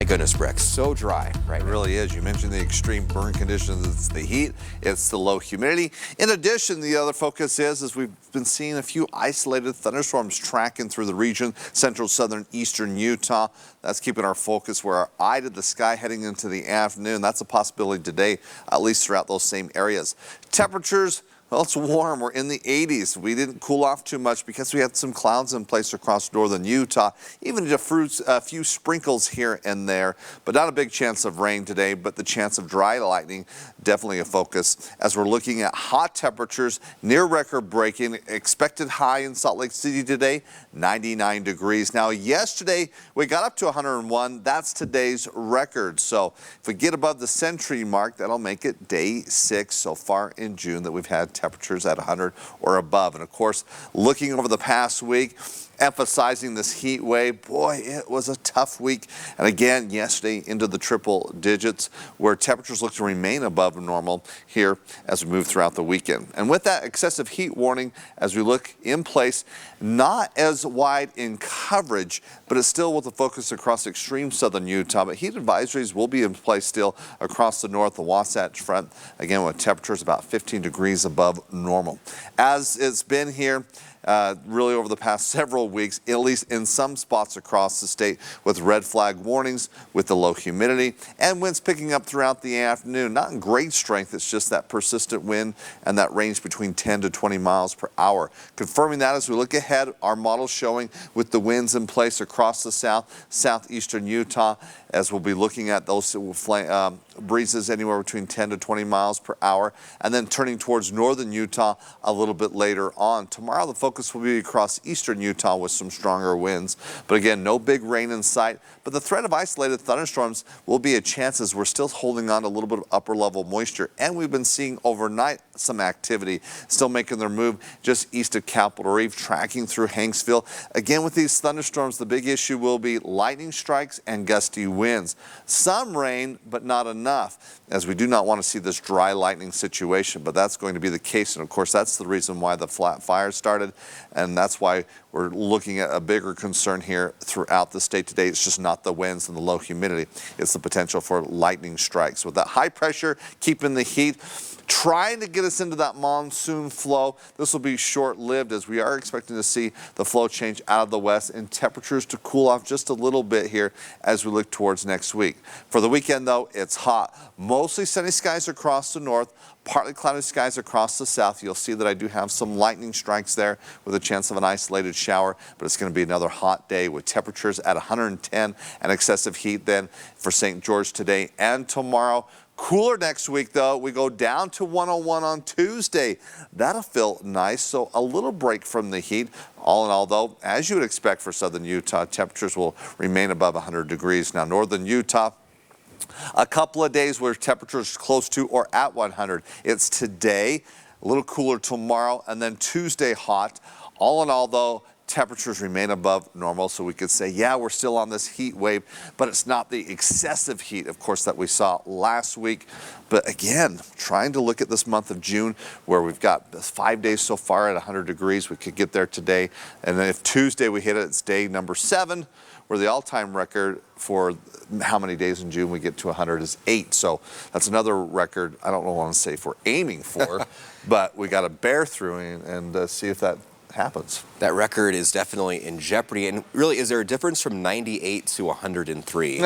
goodness, Breck, so dry right It now. really is. You mentioned the extreme burn conditions. It's the heat. It's the low humidity. In addition, the other focus is we've been seeing a few isolated thunderstorms tracking through the region, central, southern, eastern Utah. That's keeping our focus where our eye to the sky heading into the afternoon. That's a possibility today, at least throughout those same areas. Temperatures, well, it's warm. We're in the 80s. We didn't cool off too much because we had some clouds in place across northern Utah, even a few sprinkles here and there, but not a big chance of rain today, but the chance of dry lightning, definitely a focus as we're looking at hot temperatures near record breaking. Expected high in Salt Lake City today, 99 degrees. Now, yesterday we got up to 101. That's today's record. So if we get above the century mark, that'll make it day 6 so far in June that we've had temperatures at 100 or above. And of course, looking over the past week, emphasizing this heat wave, boy, it was a tough week. And again, yesterday into the triple digits where temperatures look to remain above normal here as we move throughout the weekend. And with that excessive heat warning, as we look in place, not as wide in coverage, but it's still with a focus across extreme southern Utah. But heat advisories will be in place still across the north, the Wasatch Front, again with temperatures about 15 degrees above normal. As it's been here, really over the past several weeks, at least in some spots across the state, with red flag warnings, with the low humidity, and winds picking up throughout the afternoon. Not in great strength, it's just that persistent wind and that range between 10 to 20 miles per hour. Confirming that as we look ahead, our model showing with the winds in place across the southeastern Utah, as we'll be looking at those breezes anywhere between 10 to 20 miles per hour, and then turning towards northern Utah a little bit later on. Tomorrow, the focus will be across eastern Utah with some stronger winds. But again, no big rain in sight, but the threat of isolated thunderstorms will be a chance as we're still holding on to a little bit of upper level moisture. And we've been seeing overnight some activity still making their move just east of Capitol Reef, tracking through Hanksville. Again, with these thunderstorms, the big issue will be lightning strikes and gusty winds. Some rain, but not enough, as we do not want to see this dry lightning situation, but that's going to be the case. And of course, that's the reason why the flat fire started. And that's why we're looking at a bigger concern here throughout the state today. It's just not the winds and the low humidity. It's the potential for lightning strikes. With that high pressure keeping the heat, trying to get us into that monsoon flow. This will be short-lived as we are expecting to see the flow change out of the west and temperatures to cool off just a little bit here as we look towards next week. For the weekend, though, it's hot. Mostly sunny skies across the north, partly cloudy skies across the south. You'll see that I do have some lightning strikes there with a chance of an isolated shower, but it's going to be another hot day with temperatures at 110 and excessive heat then for St. George today and tomorrow. Cooler next week, though. We go down to 101 on Tuesday. That'll feel nice, so a little break from the heat. All in all, though, as you would expect for southern Utah, temperatures will remain above 100 degrees. Now, northern Utah, a couple of days where temperatures close to or at 100. It's today, a little cooler tomorrow, and then Tuesday hot. All in all, though, temperatures remain above normal, so we could say, yeah, we're still on this heat wave, but it's not the excessive heat, of course, that we saw last week. But again, trying to look at this month of June where we've got 5 days so far at 100 degrees. We could get there today. And then if Tuesday we hit it, it's day number 7, where the all-time record for how many days in June we get to 100 is 8. So that's another record I don't want to say if we're aiming for, but we got to bear through and see if that happens. That record is definitely in jeopardy. And really, is there a difference from 98 to 103?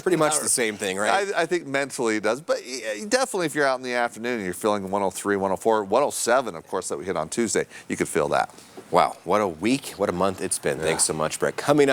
Pretty much the same thing, right? I think mentally it does. But definitely if you're out in the afternoon and you're feeling 103, 104, 107, of course, that we hit on Tuesday, you could feel that. Wow, what a week, what a month it's been. Yeah. Thanks so much, Brett. Coming up.